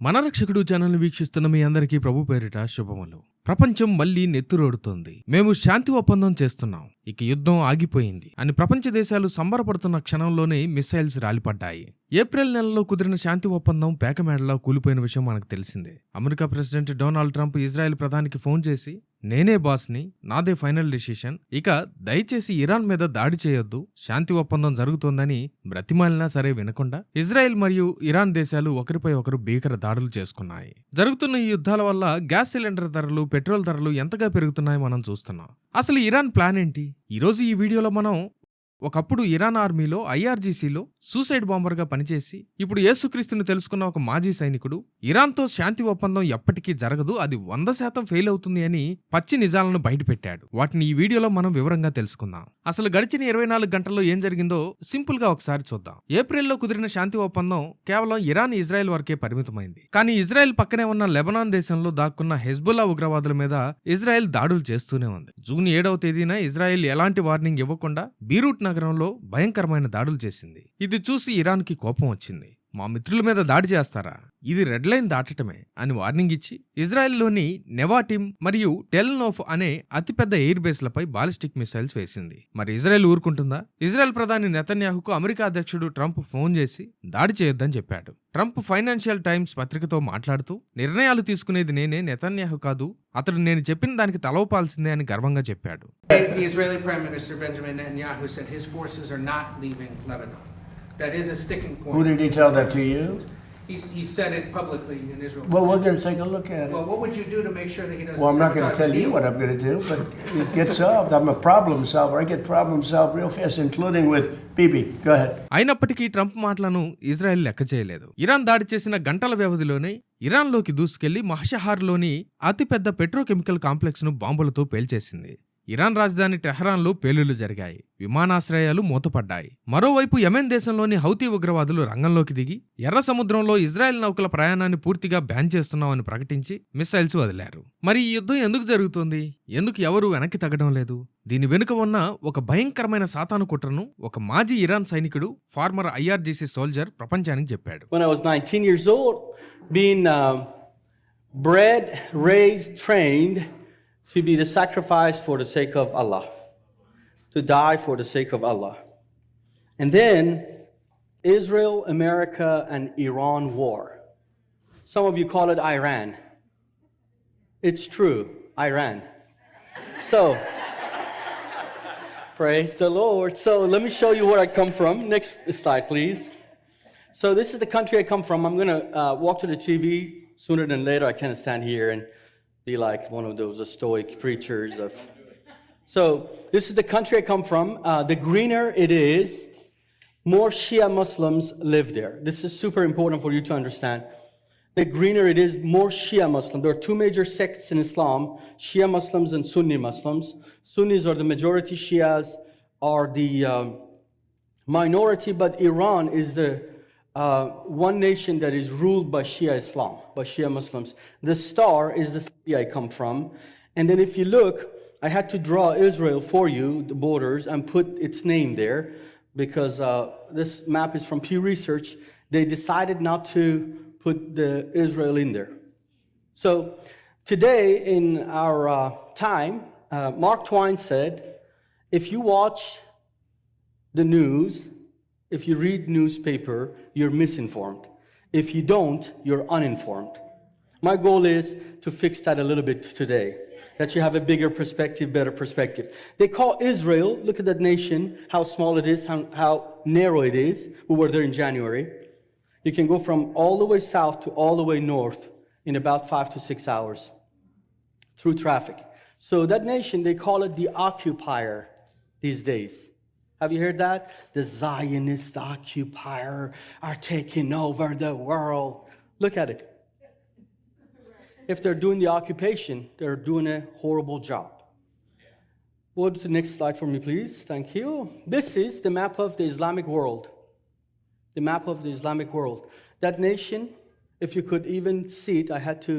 మన రక్షకుడు ఛానల్ వీక్షిస్తున్న మీ అందరికీ ప్రభు పేరిట శుభములు. ప్రపంచం మళ్లీ నెత్తురోడుతోంది. మేము శాంతి ఒప్పందం చేస్తున్నాం, ఇక యుద్ధం ఆగిపోయింది అని ప్రపంచ దేశాలు సంబరపడుతున్న క్షణంలోనే మిసైల్స్ రాలిపడ్డాయి. ఏప్రిల్ నెలలో కుదిరిన శాంతి ఒప్పందం పేకమేడలా కూలిపోయిన విషయం మనకు తెలిసిందే. America president Donald Trump Israel ప్రధానికి ఫోన్ చేసి, నేనే బాస్ని, నాదే ఫైనల్ డిసిషన్, ఇక దయచేసి ఇరాన్ మీద దాడి చేయొద్దు, శాంతి ఒప్పందం జరుగుతోందని బ్రతిమాలినా సరే వినకుండా ఇజ్రాయెల్ మరియు ఇరాన్ దేశాలు ఒకరిపై ఒకరు భీకర దాడులు చేసుకున్నాయి. జరుగుతున్న ఈ యుద్ధాల వల్ల గ్యాస్ సిలిండర్ ధరలు, పెట్రోల్ ధరలు ఎంతగా పెరుగుతున్నాయో మనం చూస్తున్నాం. అసలు ఇరాన్ ప్లాన్ ఏంటి? ఈరోజు ఈ వీడియోలో మనం ఒకప్పుడు ఇరాన్ ఆర్మీలో ఐఆర్జీసీలో సూసైడ్ బాంబర్గా పనిచేసి ఇప్పుడు యేసుక్రీస్తుని తెలుసుకున్న ఒక మాజీ సైనికుడు ఇరాన్తో శాంతి ఒప్పందం ఎప్పటికీ జరగదు, అది 100% ఫెయిల్ అవుతుంది అని పచ్చి నిజాలను బయటపెట్టాడు. వాటిని ఈ వీడియోలో మనం వివరంగా తెలుసుకుందాం. అసలు గడిచిన 24 గంటల్లో ఏం జరిగిందో సింపుల్ గా ఒకసారి చూద్దాం. ఏప్రిల్లో కుదిరిన శాంతి ఒప్పందం కేవలం ఇరాన్, ఇజ్రాయెల్ వరకే పరిమితమైంది. కానీ ఇజ్రాయెల్ పక్కనే ఉన్న లెబనాన్ దేశంలో దాక్కున్న హెజ్బుల్లా ఉగ్రవాదుల మీద ఇజ్రాయెల్ దాడులు చేస్తూనే ఉంది. జూన్ 7వ తేదీన ఇజ్రాయెల్ ఎలాంటి వార్నింగ్ ఇవ్వకుండా బీరూట్ నగరంలో భయంకరమైన దాడులు చేసింది. ఇది చూసి ఇరాన్కి కోపం వచ్చింది. మా మిత్రుల మీద దాడి చేస్తారా, ఇది రెడ్ లైన్ దాటటమే అని వార్నింగ్ ఇచ్చి ఇజ్రాయెల్లోని నెవాటిమ్ మరియు టెల్నోఫ్ అనే అతిపెద్ద ఎయిర్ బేస్లపై బాలిస్టిక్ మిసైల్స్ వేసింది. మరి ఇజ్రాయెల్ ఊరుకుంటుందా? ఇజ్రాయెల్ ప్రధాని నెతన్యాహుకు అమెరికా అధ్యక్షుడు ట్రంప్ ఫోన్ చేసి దాడి చేయొద్దని చెప్పాడు. ట్రంప్ ఫైనాన్షియల్ టైమ్స్ పత్రికతో మాట్లాడుతూ, నిర్ణయాలు తీసుకునేది నేనే, నెతన్యాహు కాదు, అతడు నేను చెప్పిన దానికి తలవపాల్సిందే అని గర్వంగా చెప్పాడు. The Israeli Prime Minister Benjamin Netanyahu said his forces are not leaving Lebanon. That is a sticking point. Who did he tell that to you? He said it publicly in Israel. Well, we're going to take a look at it. Well, what would you do to make sure that he doesn't? Well, I'm not going to tell you what I'm going to do, but it gets solved. I'm a problem solver. I get problems solved real fast, including with Bibi. Go ahead. అయినప్పటికీ Trump మాటలను Israel లెక్క చేయలేదు. Iran దాడి చేసిన గంటల వ్యవధిలోనే ఇరాన్లోకి దూసుకెళ్లి మహషహార్లోని అతిపెద్ద petrochemical complex ను బాంబులతో పేల్చేసింది. ఇరాన్ రాజధాని టెహరాన్లో పేలుళ్లు జరిగాయి, విమానాశ్రయాలు మూతపడ్డాయి. మరోవైపు యెమెన్ దేశంలోని హౌతీ ఉగ్రవాదులు రంగంలోకి దిగి ఎర్ర సముద్రంలో ఇజ్రాయెల్ నౌకల ప్రయాణాన్ని పూర్తిగా బ్యాన్ చేస్తున్నామని ప్రకటించి మిసైల్స్ వదిలారు. మరి ఈ యుద్ధం ఎందుకు జరుగుతోంది? ఎందుకు ఎవరూ వెనక్కి తగ్గడం లేదు? దీని వెనుక ఉన్న ఒక భయంకరమైన సాతాను కుట్రను ఒక మాజీ ఇరాన్ సైనికుడు, ఫార్మర్ ఐఆర్జీసీ సోల్జర్ ప్రపంచానికి చెప్పాడు. When I was 19 years old, being bred, raised, trained to be the sacrifice for the sake of Allah, to die for the sake of Allah. And then Israel, America, and Iran war. Some of you call it Iran. It's true, Iran. So, praise the Lord. So let me show you where I come from. Next slide, please. So this is the country I come from. I'm going to walk to the TV. Sooner than later, I can't stand here and be like one of those stoic preachers of. So this is the country I come from. The greener it is, more Shia Muslims live there. This is super important for you to understand. The greener it is, more Shia Muslims. There are two major sects in Islam, Shia Muslims and Sunni Muslims. Sunnis are the majority, Shias are the minority, but Iran is the one nation that is ruled by Shia Islam, by Shia Muslims. The star is the city I come from. And then if you look, I had to draw Israel for you, the borders, and put its name there because this map is from Pew Research. They decided not to put the Israel in there. So today in our time, Mark Twain said, if you watch the news, if you read newspaper, you're misinformed. If you don't, you're uninformed. My goal is to fix that a little bit today, that you have a bigger perspective, better perspective. They call Israel, look at that nation, how small it is, how narrow it is. We were there in January. You can go from all the way south to all the way north in about 5 to 6 hours through traffic. So that nation, they call it the occupier these days. Have you heard that? The Zionist occupier are taking over the world. Look at it. If they're doing the occupation, they're doing a horrible job. Go to the next slide for me, please. Thank you. This is the map of the Islamic world. The map of the Islamic world. That nation, if you could even see it, I had to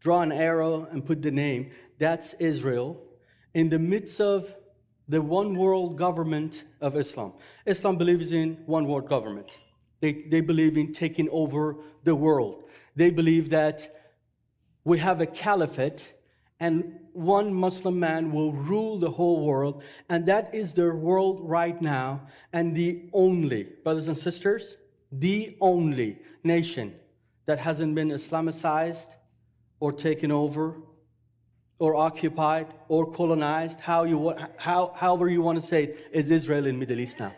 draw an arrow and put the name. That's Israel. In the midst of the one world government of Islam. Islam believes in one world government. They believe in taking over the world. They believe that we have a caliphate and one Muslim man will rule the whole world, and that is their world right now, and the only, brothers and sisters, the only nation that hasn't been Islamicized or taken over or occupied or colonized, however you want to say it, is Israel in Middle East now.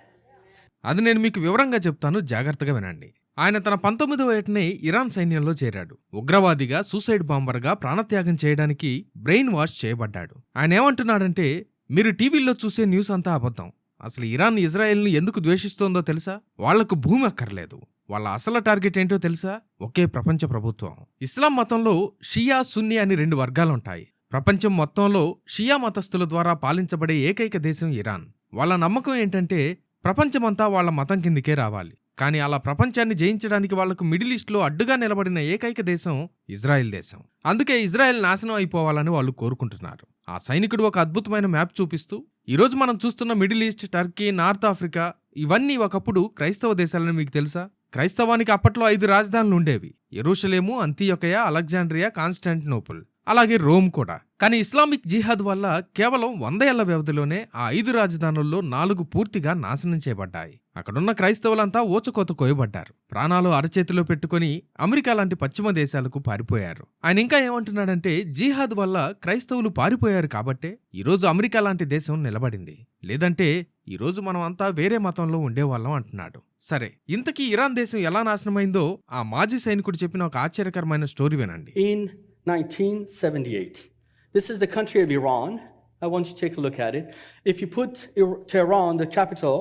అది నేను మీకు వివరంగా చెప్తాను, జాగ్రత్తగా వినండి. ఆయన తన 19వ ఏటనే Iran సైన్యంలో చేరాడు. ఉగ్రవాదిగా, సూసైడ్ బాంబర్గా ప్రాణత్యాగం చేయడానికి బ్రెయిన్ వాష్ చేయబడ్డాడు. ఆయన ఏమంటున్నాడంటే, మీరు టీవీల్లో చూసే న్యూస్ అంతా అబద్ధం. అసలు ఇరాన్ ఇజ్రాయెల్ని ఎందుకు ద్వేషిస్తోందో తెలుసా? వాళ్లకు భూమి అక్కర్లేదు. వాళ్ళ అసలు టార్గెట్ ఏంటో తెలుసా? ఒకే ప్రపంచ ప్రభుత్వం. ఇస్లాం మతంలో షియా, సున్నీ అని 2 వర్గాలుంటాయి. ప్రపంచం మొత్తంలో షియా మతస్థుల ద్వారా పాలించబడే ఏకైక దేశం ఇరాన్. వాళ్ళ నమ్మకం ఏంటంటే ప్రపంచమంతా వాళ్ల మతం కిందికే రావాలి. కానీ అలా ప్రపంచాన్ని జయించడానికి వాళ్లకు మిడిల్ ఈస్ట్లో అడ్డుగా నిలబడిన ఏకైక దేశం ఇజ్రాయెల్ దేశం. అందుకే ఇజ్రాయెల్ నాశనం అయిపోవాలని వాళ్ళు కోరుకుంటున్నారు. ఆ సైనికుడు ఒక అద్భుతమైన మ్యాప్ చూపిస్తూ, ఈరోజు మనం చూస్తున్న middle east, Turkey, north Africa ఇవన్నీ ఒకప్పుడు క్రైస్తవ దేశాలని మీకు తెలుసా? క్రైస్తవానికి అప్పట్లో 5 రాజధానులు ఉండేవి. యెరూషలేము, అంతియొకయ, అలెగ్జాండ్రియా, కాన్స్టాంటినోపుల్, అలాగే రోమ్ కూడా. కానీ ఇస్లామిక్ జిహాద్ వల్ల కేవలం 100 ఏళ్ల వ్యవధిలోనే ఆ 5 రాజధానుల్లో 4 పూర్తిగా నాశనం చేయబడ్డాయి. అక్కడున్న క్రైస్తవులంతా ఊచకోత కోయబడ్డారు. ప్రాణాలు అరచేతిలో పెట్టుకుని అమెరికా లాంటి పశ్చిమ దేశాలకు పారిపోయారు. ఆయన ఇంకా ఏమంటున్నాడంటే, జిహాద్ వల్ల క్రైస్తవులు పారిపోయారు కాబట్టే ఈరోజు అమెరికా లాంటి దేశం నిలబడింది. లేదంటే ఈరోజు మనం అంతా వేరే మతంలో ఉండేవాళ్ళం అంటున్నాడు. సరే, ఇంతకీ ఇరాన్ దేశం ఎలా నాశనమైందో ఆ మాజీ సైనికుడు చెప్పిన ఒక ఆశ్చర్యకరమైన స్టోరీ వినండి. In 1978, this is the country of Iran. I want you to take a look at it. If you put Tehran, the capital,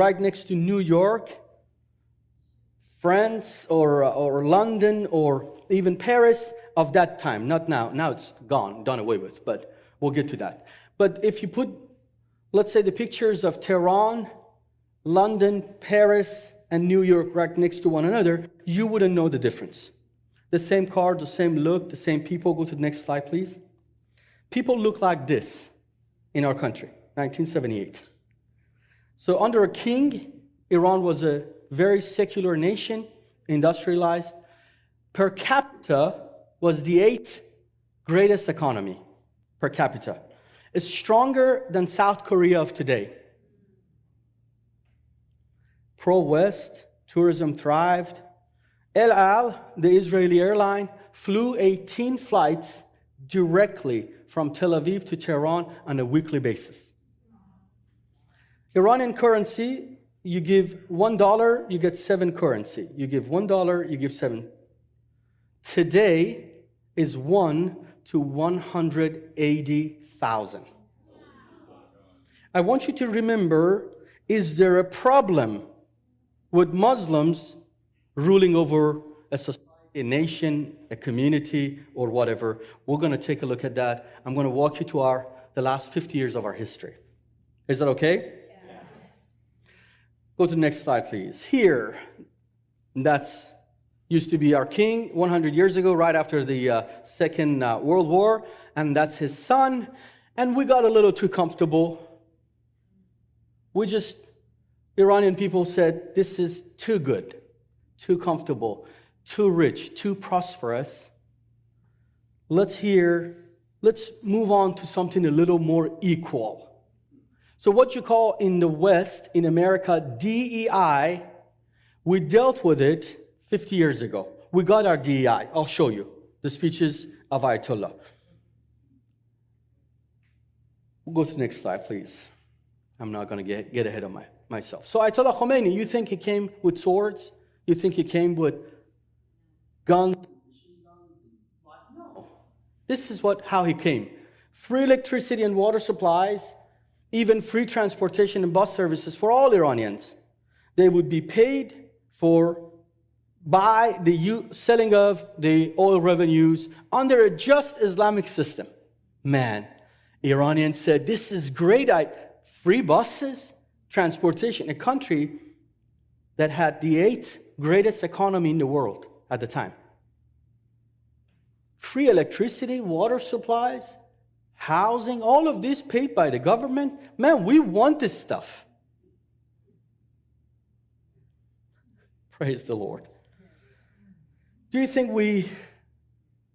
right next to New York, France, or London, or even Paris of that time, not now. Now it's gone, done away with, but we'll get to that. But if you put, let's say, the pictures of Tehran, London, Paris, and New York right next to one another, you wouldn't know the difference. The same car, the same look, the same people. Go to the next slide, please. People look like this in our country, 1978. So under a king, Iran was a very secular nation, industrialized. Per capita was the 8th greatest economy, per capita. It's stronger than South Korea of today. Pro-West, tourism thrived. El Al, the Israeli airline, flew 18 flights directly from Tel Aviv to Tehran on a weekly basis. Iranian currency, you give $1, you get 7 currency. You give $1, you give 7. Today is 1 to 180,000. I want you to remember, is there a problem with Muslims ruling over a society, a nation, a community, or whatever? We're going to take a look at that. I'm going to walk you to the last 50 years of our history. Is that okay? Yes. Go to the next slide, please. Here, that's used to be our king 100 years ago, right after the Second World War, and that's his son. And we got a little too comfortable. Iranian people said, this is too good, too comfortable, too rich, too prosperous. Let's move on to something a little more equal. So what you call in the West, in America, DEI, we dealt with it 50 years ago. We got our DEI. I'll show you the speeches of Ayatollah. We'll go to the next slide, please. I'm not going to get ahead of myself. So Ayatollah Khomeini, you think he came with swords? You think he came with guns? No. This is how he came. Free electricity and water supplies, even free transportation and bus services for all Iranians. They would be paid for by the selling of the oil revenues under a just Islamic system. Man, Iranians said, this is great. Free buses, transportation, a country that had the 8th greatest economy in the world at the time. Free electricity, water supplies, housing, all of this paid by the government. Man, we want this stuff. Praise the Lord. Do you think we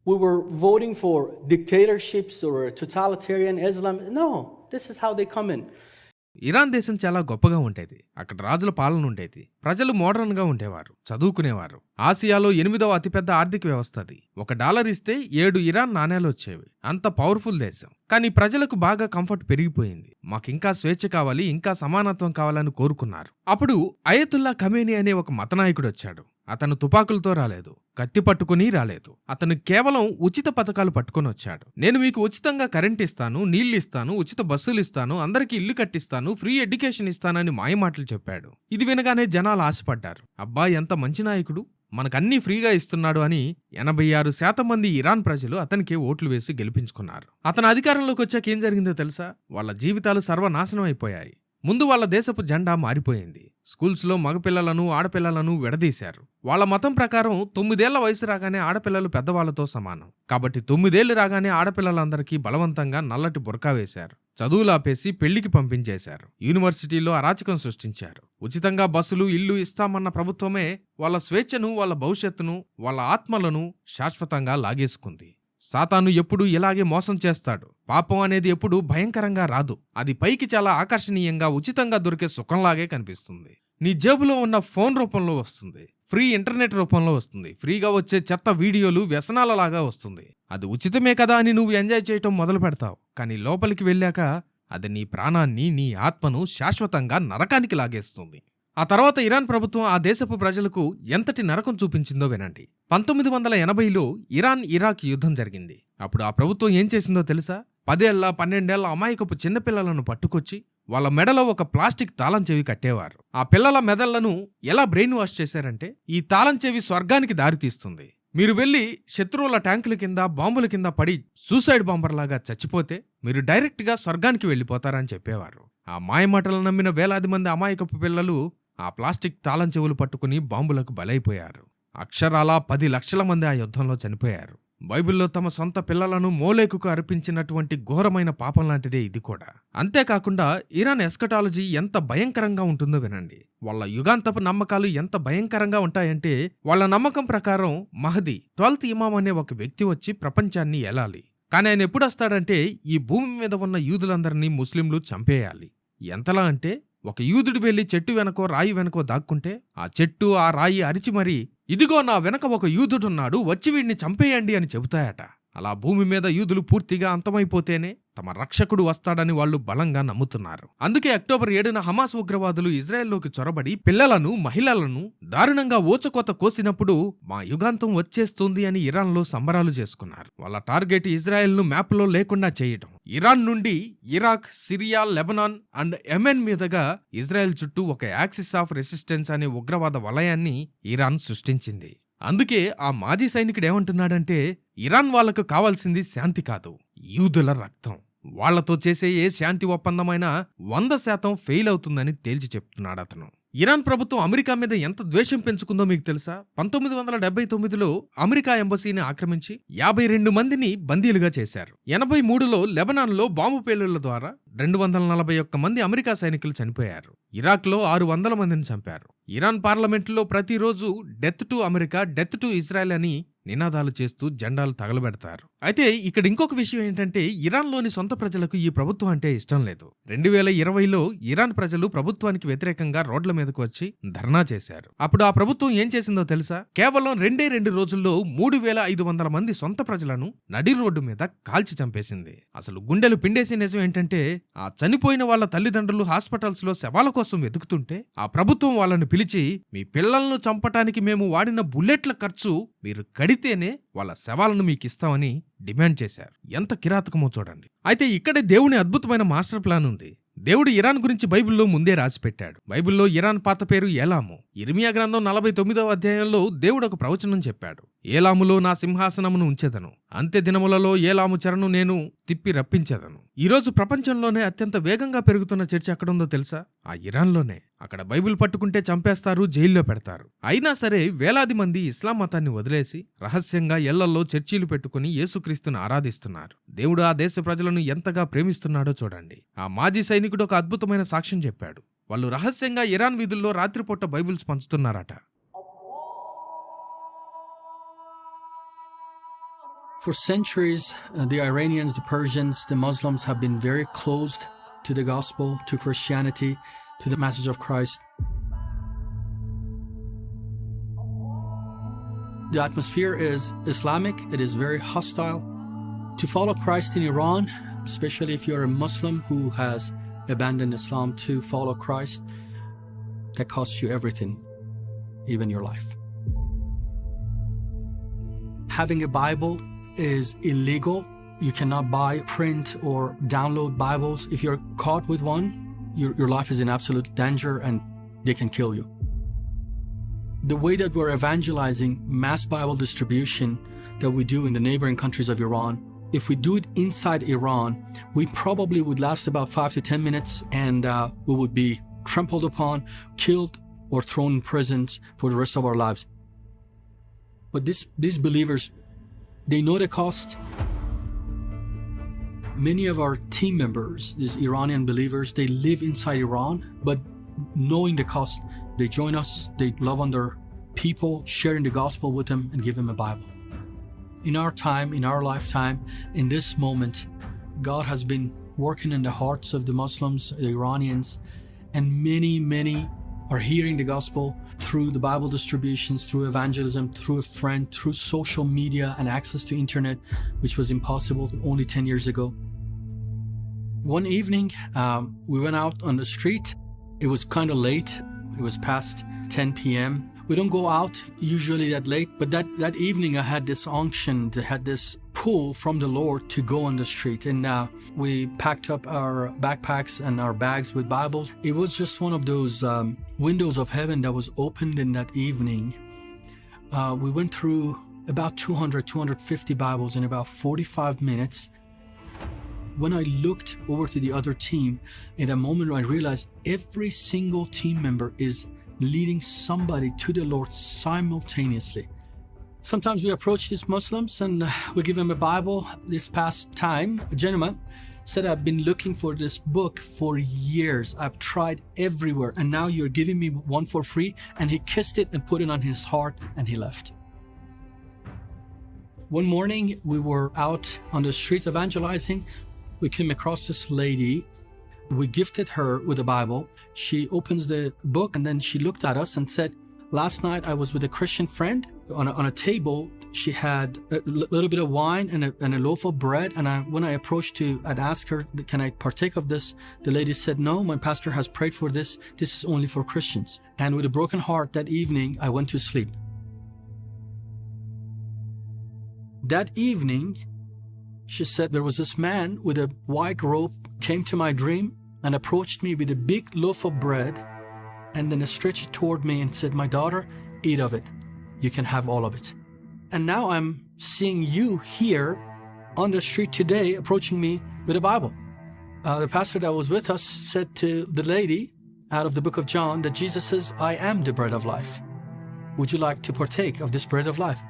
were voting for dictatorships or totalitarian Islam? No, this is how they come in. Iran దేశం చాలా గొప్పగా ఉండేది. అక్కడ రాజుల పాలన ఉండేది. ప్రజలు modern గా ఉండేవారు, చదువుకునేవారు. ఆసియాలో 8వ అతిపెద్ద ఆర్థిక వ్యవస్థ అది. $1 ఇస్తే 7 ఇరాన్ నాణేలు వచ్చేవి. అంత పవర్ఫుల్ దేశం. కానీ ప్రజలకు బాగా కంఫర్ట్ పెరిగిపోయింది. మాకింకా స్వేచ్ఛ కావాలి, ఇంకా సమానత్వం కావాలని కోరుకున్నారు. అప్పుడు అయతుల్లా ఖమేనీ అనే ఒక మతనాయకుడు వచ్చాడు. అతను తుపాకులతో రాలేదు, కత్తి పట్టుకుని రాలేదు. అతను కేవలం ఉచిత పథకాలు పట్టుకొని వచ్చాడు. నేను మీకు ఉచితంగా కరెంట్ ఇస్తాను, నీళ్లు ఇస్తాను, ఉచిత బస్సులు ఇస్తాను, అందరికీ ఇల్లు కట్టిస్తాను, ఫ్రీ ఎడ్యుకేషన్ ఇస్తానని మాయమాటలు చెప్పాడు. ఇది వినగానే జనాలు ఆశపడ్డారు. అబ్బా, ఎంత మంచి నాయకుడు, మనకన్నీ ఫ్రీగా ఇస్తున్నాడు అని 86% మంది ఇరాన్ ప్రజలు అతనికే ఓట్లు వేసి గెలిపించుకున్నారు. అతను అధికారంలోకి వచ్చాక ఏం జరిగిందో తెలుసా? వాళ్ళ జీవితాలు సర్వనాశనం అయిపోయాయి. ముందు వాళ్ళ దేశపు జెండా మారిపోయింది. స్కూల్స్లో మగపిల్లలను ఆడపిల్లలను విడదీశారు. వాళ్ళ మతం ప్రకారం 9 ఏళ్ల వయసు రాగానే ఆడపిల్లలు పెద్దవాళ్లతో సమానం. కాబట్టి 9 ఏళ్లు రాగానే ఆడపిల్లలందరికీ బలవంతంగా నల్లటి బురకా వేశారు. చదువులాపేసి పెళ్లికి పంపించేశారు. యూనివర్సిటీలో అరాచకం సృష్టించారు. ఉచితంగా బస్సులు, ఇల్లు ఇస్తామన్న ప్రభుత్వమే వాళ్ళ స్వేచ్ఛను, వాళ్ళ భవిష్యత్తును, వాళ్ళ ఆత్మలను శాశ్వతంగా లాగేసుకుంది. సాతాను ఎప్పుడూ ఇలాగే మోసం చేస్తాడు. పాపం అనేది ఎప్పుడూ భయంకరంగా రాదు. అది పైకి చాలా ఆకర్షణీయంగా, ఉచితంగా దొరికే సుఖంలాగే కనిపిస్తుంది. నీ జేబులో ఉన్న ఫోన్ రూపంలో వస్తుంది, ఫ్రీ ఇంటర్నెట్ రూపంలో వస్తుంది, ఫ్రీగా వచ్చే చెత్త వీడియోలు వ్యసనాలలాగా వస్తుంది. అది ఉచితమే కదా అని నువ్వు ఎంజాయ్ చేయటం మొదలు పెడతావు. కానీ లోపలికి వెళ్ళాక అది నీ ప్రాణాన్ని, నీ ఆత్మను శాశ్వతంగా నరకానికి లాగేస్తుంది. ఆ తర్వాత ఇరాన్ ప్రభుత్వం ఆ దేశపు ప్రజలకు ఎంతటి నరకం చూపించిందో వినండి. 1980లో ఇరాన్ ఇరాక్ యుద్ధం జరిగింది. అప్పుడు ఆ ప్రభుత్వం ఏం చేసిందో తెలుసా? 10 ఏళ్ల 12 ఏళ్ల అమాయకపు చిన్నపిల్లలను పట్టుకొచ్చి వాళ్ళ మెడలో ఒక ప్లాస్టిక్ తాళం చెవి కట్టేవారు. ఆ పిల్లల మెదళ్లను ఎలా బ్రెయిన్ వాష్ చేశారంటే, ఈ తాళం చెవి స్వర్గానికి దారితీస్తుంది, మీరు వెళ్లి శత్రువుల ట్యాంకుల కింద, బాంబుల కింద పడి సూసైడ్ బాంబర్లాగా చచ్చిపోతే మీరు డైరెక్ట్ గా స్వర్గానికి వెళ్లిపోతారని చెప్పేవారు. ఆ మాయమాటలు నమ్మిన వేలాది మంది అమాయకపు పిల్లలు ఆ ప్లాస్టిక్ తాళం చెవులు పట్టుకుని బాంబులకు బలైపోయారు. అక్షరాలా 10 లక్షల మంది ఆ యుద్ధంలో చనిపోయారు. బైబిల్లో తమ సొంత పిల్లలను మోలేకుకు అర్పించినటువంటి ఘోరమైన పాపం లాంటిదే ఇది కూడా. అంతేకాకుండా ఇరాన్ ఎస్కటాలజీ ఎంత భయంకరంగా ఉంటుందో వినండి. వాళ్ళ యుగాంతపు నమ్మకాలు ఎంత భయంకరంగా ఉంటాయంటే, వాళ్ళ నమ్మకం ప్రకారం మహదీ 12th ఇమాం అనే ఒక వ్యక్తి వచ్చి ప్రపంచాన్ని ఏలాలి. కానీ ఆయన ఎప్పుడు వస్తాడంటే, ఈ భూమి మీద ఉన్న యూదులందరినీ ముస్లింలు చంపేయాలి. ఎంతలా అంటే, ఒక యూదుడు వెళ్లి చెట్టు వెనకో రాయి వెనకో దాక్కుంటే ఆ చెట్టు, ఆ రాయి అరిచి మరీ, ఇదిగో నా వెనక ఒక యూదుడున్నాడు, వచ్చి వీడిని చంపేయండి అని చెబుతాయట. అలా భూమి మీద యూదులు పూర్తిగా అంతమైపోతేనే తమ రక్షకుడు వస్తాడని వాళ్ళు బలంగా నమ్ముతున్నారు. అందుకే అక్టోబర్ 7న హమాస్ ఉగ్రవాదులు ఇజ్రాయెల్లోకి చొరబడి పిల్లలను, మహిళలను దారుణంగా ఊచకోత కోసినప్పుడు మా యుగాంతం వచ్చేస్తుంది అని ఇరాన్లో సంబరాలు చేసుకున్నారు. వాళ్ళ టార్గెట్ ఇజ్రాయెల్ను మ్యాప్లో లేకుండా చేయటం. ఇరాన్ నుండి Iraq, Syria, Lebanon and Yemen మీదుగా ఇజ్రాయెల్ చుట్టూ ఒక యాక్సిస్ ఆఫ్ రెసిస్టెన్స్ అనే ఉగ్రవాద వలయాన్ని ఇరాన్ సృష్టించింది. అందుకే ఆ మాజీ సైనికుడేమంటున్నాడంటే, ఇరాన్ వాళ్లకు కావాల్సింది శాంతి కాదు, యూదుల రక్తం. వాళ్లతో చేసే ఏ శాంతి ఒప్పందమైనా 100% ఫెయిల్ అవుతుందని తేల్చి చెప్తున్నాడు అతను. ఇరాన్ ప్రభుత్వం అమెరికా మీద ఎంత ద్వేషం పెంచుకుందో మీకు తెలుసా? 1979లో అమెరికా ఎంబసీని ఆక్రమించి 52 మందిని బందీలుగా చేశారు. 83లో లెబనాన్లో బాంబు పేలుళ్ల ద్వారా 241 మంది అమెరికా సైనికులు చనిపోయారు. ఇరాక్లో 600 మందిని చంపారు. ఇరాన్ పార్లమెంట్లో ప్రతిరోజు death to America, death to Israel అని నినాదాలు చేస్తూ జెండాలు తగలబెడతారు. అయితే ఇక్కడ ఇంకొక విషయం ఏంటంటే, ఇరాన్లోని సొంత ప్రజలకు ఈ ప్రభుత్వం అంటే ఇష్టం లేదు. 2020లో ఇరాన్ ప్రజలు ప్రభుత్వానికి వ్యతిరేకంగా రోడ్ల మీదకు వచ్చి ధర్నా చేశారు. అప్పుడు ఆ ప్రభుత్వం ఏం చేసిందో తెలుసా? కేవలం 2 రోజుల్లో 3500 మంది సొంత ప్రజలను నడి రోడ్డు మీద కాల్చి చంపేసింది. అసలు గుండెలు పిండేసే నిజం ఏంటంటే, ఆ చనిపోయిన వాళ్ళ తల్లిదండ్రులు హాస్పిటల్స్ లో శవాల కోసం వెతుకుతుంటే ఆ ప్రభుత్వం వాళ్ళను పిలిచి, మీ పిల్లలను చంపటానికి మేము వాడిన బుల్లెట్ల ఖర్చు మీరు కడితేనే వాళ్ళ శవాలను మీకిస్తామని డిమాండ్ చేశారు. ఎంత కిరాతకమో చూడండి. అయితే ఇక్కడే దేవుని అద్భుతమైన మాస్టర్ ప్లాన్ ఉంది. దేవుడు ఇరాన్ గురించి బైబిల్లో ముందే రాసిపెట్టాడు. బైబిల్లో ఇరాన్ పాత పేరు ఏలాము. ఇర్మియా గ్రంథం 49వ అధ్యాయంలో దేవుడు ఒక ప్రవచనం చెప్పాడు. ఏలాములో నా సింహాసనమును ఉంచెదను, అంత్య దినములలో ఏలాము చెరను నేను తిప్పి రప్పించెదను. ఈరోజు ప్రపంచంలోనే అత్యంత వేగంగా పెరుగుతున్న చర్చ ఎక్కడుందో తెలుసా? ఆ ఇరాన్లోనే. అక్కడ బైబిల్ పట్టుకుంటే చంపేస్తారు, జైల్లో పెడతారు. అయినా సరే వేలాది మంది ఇస్లాం మతాన్ని వదిలేసి రహస్యంగా ఇళ్లల్లో చర్చీలు పెట్టుకుని యేసుక్రీస్తును ఆరాధిస్తున్నారు. దేవుడు ఆ దేశ ప్రజలను ఎంతగా ప్రేమిస్తున్నాడో చూడండి. ఆ మాజీ సైనికుడు ఒక అద్భుతమైన సాక్ష్యం చెప్పాడు. వాళ్ళు రహస్యంగా ఇరాన్ వీధుల్లో రాత్రిపూట Bibles పంచుతున్నారట. For centuries, the Iranians, the Persians, the Muslims have been very closed to the gospel, to Christianity, to the message of Christ. The atmosphere is Islamic, it is very hostile. To follow Christ in Iran, especially if you're a Muslim who has abandoned Islam to follow Christ, that costs you everything, even your life. Having a Bible is illegal. You cannot buy, print, or download Bibles. If you're caught with one, your life is in absolute danger and they can kill you. The way that we're evangelizing mass Bible distribution that we do in the neighboring countries of Iran, if we do it inside Iran, we probably would last about 5 to 10 minutes and we would be trampled upon, killed, or thrown in prisons for the rest of our lives. But these believers, they know the cost. Many of our team members, these Iranian believers, they live inside Iran, but knowing the cost, they join us, they love on their people, sharing the gospel with them and give them a Bible. In our time, in our lifetime, in this moment, God has been working in the hearts of the Muslims, the Iranians, and many are hearing the gospel through the Bible distributions, through evangelism, through a friend, through social media and access to internet, which was impossible only 10 years ago. One evening, we went out on the street. It was kind of late. It was past 10 p.m. We don't go out usually that late, but that evening I had this unction, I had this pull from the Lord to go on the street. And we packed up our backpacks and our bags with Bibles. It was just one of those windows of heaven that was opened in that evening. We went through about 250 Bibles in about 45 minutes. When I looked over to the other team, in a moment I realized every single team member is leading somebody to the Lord simultaneously. Sometimes we approach these Muslims and we give them a Bible. This past time, a gentleman said, I've been looking for this book for years. I've tried everywhere and now you're giving me one for free. And he kissed it and put it on his heart and he left. One morning, we were out on the streets evangelizing. We came across this lady. We gifted her with a Bible. She opens the book and then she looked at us and said, last night I was with a Christian friend on a table. She had a little bit of wine and a loaf of bread. And when I approached I'd ask her, can I partake of this? The lady said, no, my pastor has prayed for this. This is only for Christians. And with a broken heart that evening, I went to sleep. That evening, she said, there was this man with a white robe came to my dream and approached me with a big loaf of bread and then stretched it toward me and said, my daughter, eat of it. You can have all of it. And now I'm seeing you here on the street today approaching me with a Bible. The pastor that was with us said to the lady out of the book of John that Jesus says, I am the bread of life. Would you like to partake of this bread of life?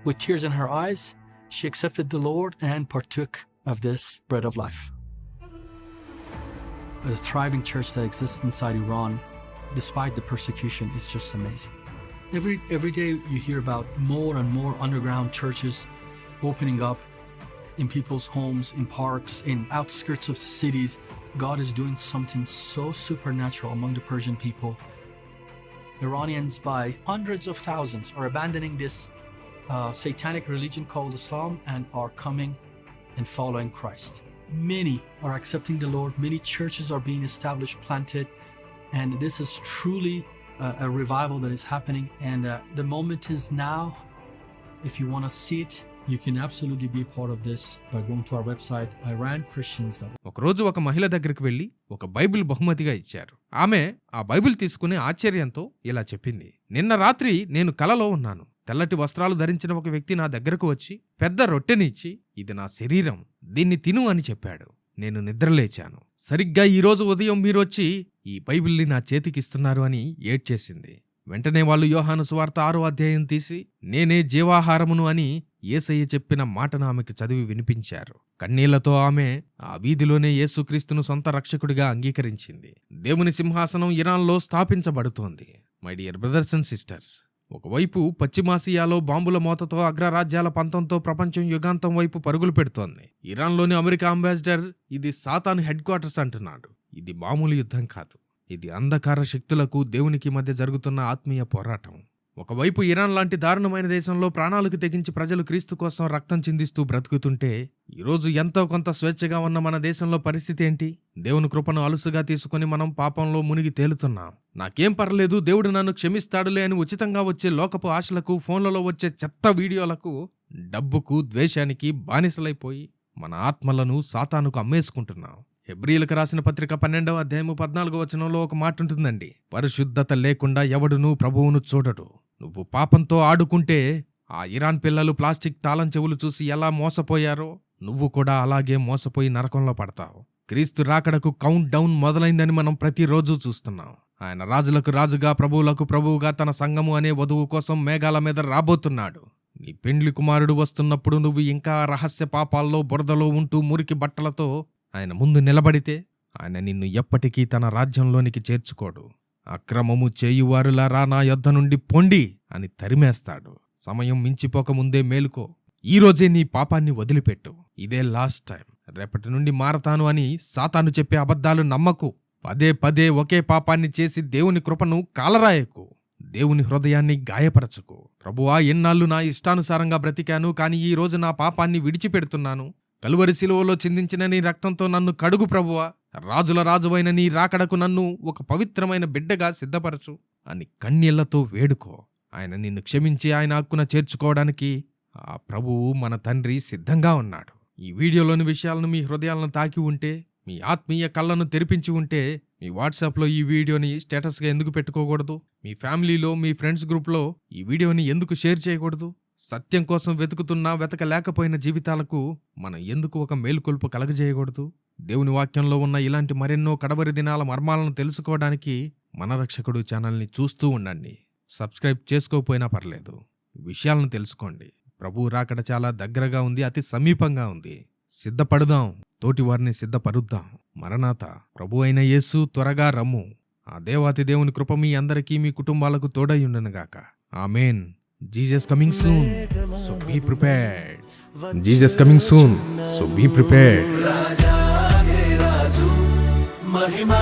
With tears in her eyes, she accepted the Lord and partook of this bread of life. The thriving church that exists inside Iran, despite the persecution, is just amazing. Every day you hear about more and more underground churches opening up in people's homes, in parks, in outskirts of cities. God is doing something so supernatural among the Persian people. Iranians by hundreds of thousands are abandoning this satanic religion called Islam and are coming and following Christ. Many are accepting the Lord. Many churches are being established, planted, and this is truly a revival that is happening. And the moment is now. If you want to see it, you can absolutely be a part of this by going to our website, iranchristians.org. ఒకరోజు ఒక మహిళ దగ్గరికి వెళ్లి ఒక Bible బహుమతిగా ఇచ్చారు. ఆమె ఆ బైబిల్ తీసుకుని ఆశ్చర్యంతో ఇలా చెప్పింది, నిన్న రాత్రి నేను కలలో ఉన్నాను. తెల్లటి వస్త్రాలు ధరించిన ఒక వ్యక్తి నా దగ్గరకు వచ్చి పెద్ద రొట్టెనిచ్చి, ఇది నా శరీరం, దీన్ని తిను అని చెప్పాడు. నేను నిద్రలేచాను. సరిగ్గా ఈరోజు ఉదయం మీరొచ్చి ఈ బైబిల్ని నా చేతికిస్తున్నారు అని ఏడ్చేసింది. వెంటనే వాళ్ళు యోహాను సువార్త 6వ అధ్యాయం తీసి, నేనే జీవాహారమును అని యేసయ్య చెప్పిన మాటను ఆమెకు చదివి వినిపించారు. కన్నీళ్లతో ఆమె ఆ వీధిలోనే యేసుక్రీస్తును సొంత రక్షకుడిగా అంగీకరించింది. దేవుని సింహాసనం ఇరాన్లో స్థాపించబడుతోంది. My dear brothers and sisters, ఒకవైపు పశ్చిమాసియాలో బాంబుల మోతతో అగ్రరాజ్యాల పంతంతో ప్రపంచం యుగాంతం వైపు పరుగులు పెడుతోంది. ఇరాన్లోని అమెరికా అంబాసిడర్ ఇది సాతాను హెడ్ క్వార్టర్స్ అంటున్నాడు. ఇది మామూలు యుద్ధం కాదు. ఇది అంధకార శక్తులకు దేవునికి మధ్య జరుగుతున్న ఆత్మీయ పోరాటం. ఒకవైపు ఇరాన్ లాంటి దారుణమైన దేశంలో ప్రాణాలకు తెగించి ప్రజలు క్రీస్తు కోసం రక్తం చిందిస్తూ బ్రతుకుతుంటే, ఈరోజు ఎంతో కొంత స్వేచ్ఛగా ఉన్న మన దేశంలో పరిస్థితి ఏంటి? దేవుని కృపను అలుసుగా తీసుకుని మనం పాపంలో మునిగి తేలుతున్నాం. నాకేం పర్లేదు, దేవుడు నన్ను క్షమిస్తాడులే అని ఉచితంగా వచ్చే లోకపు ఆశలకు, ఫోన్లలో వచ్చే చెత్త వీడియోలకు, డబ్బుకు, ద్వేషానికి బానిసలైపోయి మన ఆత్మలను సాతానుకు అమ్మేసుకుంటున్నాం. హెబ్రీయులకు రాసిన పత్రిక 12వ అధ్యాయము 14వ వచనంలో ఒక మాట ఉంటుందండి. పరిశుద్ధత లేకుండా ఎవడునూ ప్రభువును చూడడు. నువ్వు పాపంతో ఆడుకుంటే ఆ ఇరాన్ పిల్లలు ప్లాస్టిక్ తాళం చెవులు చూసి ఎలా మోసపోయారో నువ్వు కూడా అలాగే మోసపోయి నరకంలో పడతావు. క్రీస్తు రాకడకు కౌంట్ డౌన్ మొదలైందని మనం ప్రతిరోజు చూస్తున్నాం. ఆయన రాజులకు రాజుగా, ప్రభువులకు ప్రభువుగా తన సంఘము అనే వధువు కోసం మేఘాల మీద రాబోతున్నాడు. నీ పెండ్లి కుమారుడు వస్తున్నప్పుడు నువ్వు ఇంకా రహస్య పాపాల్లో బురదలో ఉంటూ మురికి బట్టలతో ఆయన ముందు నిలబడితే ఆయన నిన్ను ఎప్పటికీ తన రాజ్యంలోనికి చేర్చుకోడు. అక్రమము చేయువారులారా నా యొద్ద నుండి పొండి అని తరిమేస్తాడు. సమయం మించిపోక ముందే మేలుకో. ఈరోజే నీ పాపాన్ని వదిలిపెట్టు. ఇదే లాస్ట్ టైం. రేపటి నుండి మారతాను అని సాతాను చెప్పే అబద్ధాలు నమ్మకు. పదే పదే ఒకే పాపాన్ని చేసి దేవుని కృపను కాలరాయకు. దేవుని హృదయాన్ని గాయపరచుకు. ప్రభువా, ఎన్నాళ్ళు నా ఇష్టానుసారంగా బ్రతికాను, కానీ ఈ రోజు నా పాపాన్ని విడిచిపెడుతున్నాను. కలువరి శిలువలో చిందించిన నీ రక్తంతో నన్ను కడుగు ప్రభువా. రాజుల రాజువైన నీ రాకడకు నన్ను ఒక పవిత్రమైన బిడ్డగా సిద్ధపరచు అని కన్నీళ్లతో వేడుకో. ఆయన నిన్ను క్షమించి ఆయన హక్కున చేర్చుకోవడానికి ఆ ప్రభువు మన తండ్రి సిద్ధంగా ఉన్నాడు. ఈ వీడియోలోని విషయాలను మీ హృదయాలను తాకి ఉంటే, మీ ఆత్మీయ కళ్ళను తెరిపించి ఉంటే, మీ వాట్సాప్లో ఈ వీడియోని స్టేటస్గా ఎందుకు పెట్టుకోకూడదు? మీ ఫ్యామిలీలో, మీ ఫ్రెండ్స్ గ్రూప్లో ఈ వీడియోని ఎందుకు షేర్ చేయకూడదు? సత్యం కోసం వెతుకుతున్నా వెతకలేకపోయిన జీవితాలకు మనం ఎందుకు ఒక మేలుకొల్పు కలగజేయకూడదు? దేవుని వాక్యంలో ఉన్న ఇలాంటి మరెన్నో కడవరి దినాల మర్మాలను తెలుసుకోవడానికి మన రక్షకుడు ఛానల్ని చూస్తూ ఉండండి. సబ్స్క్రైబ్ చేసుకోకపోయినా పర్లేదు. విషయాలను తెలుసుకోండి. ప్రభువు రాకడ చాలా దగ్గరగా ఉంది, అతి సమీపంగా ఉంది. సిద్ధపడుదాం, తోటివారిని సిద్ధపరుద్దాం. మరణాత. ప్రభు అయిన యేసు త్వరగా రమ్ము. ఆ దేవాతి దేవుని కృప మీ అందరికీ, మీ కుటుంబాలకు తోడై ఉండనుగాక. ఆమేన్. Jesus coming soon, so be prepared. Jesus coming soon, so be prepared. Raja gay Raju Mahima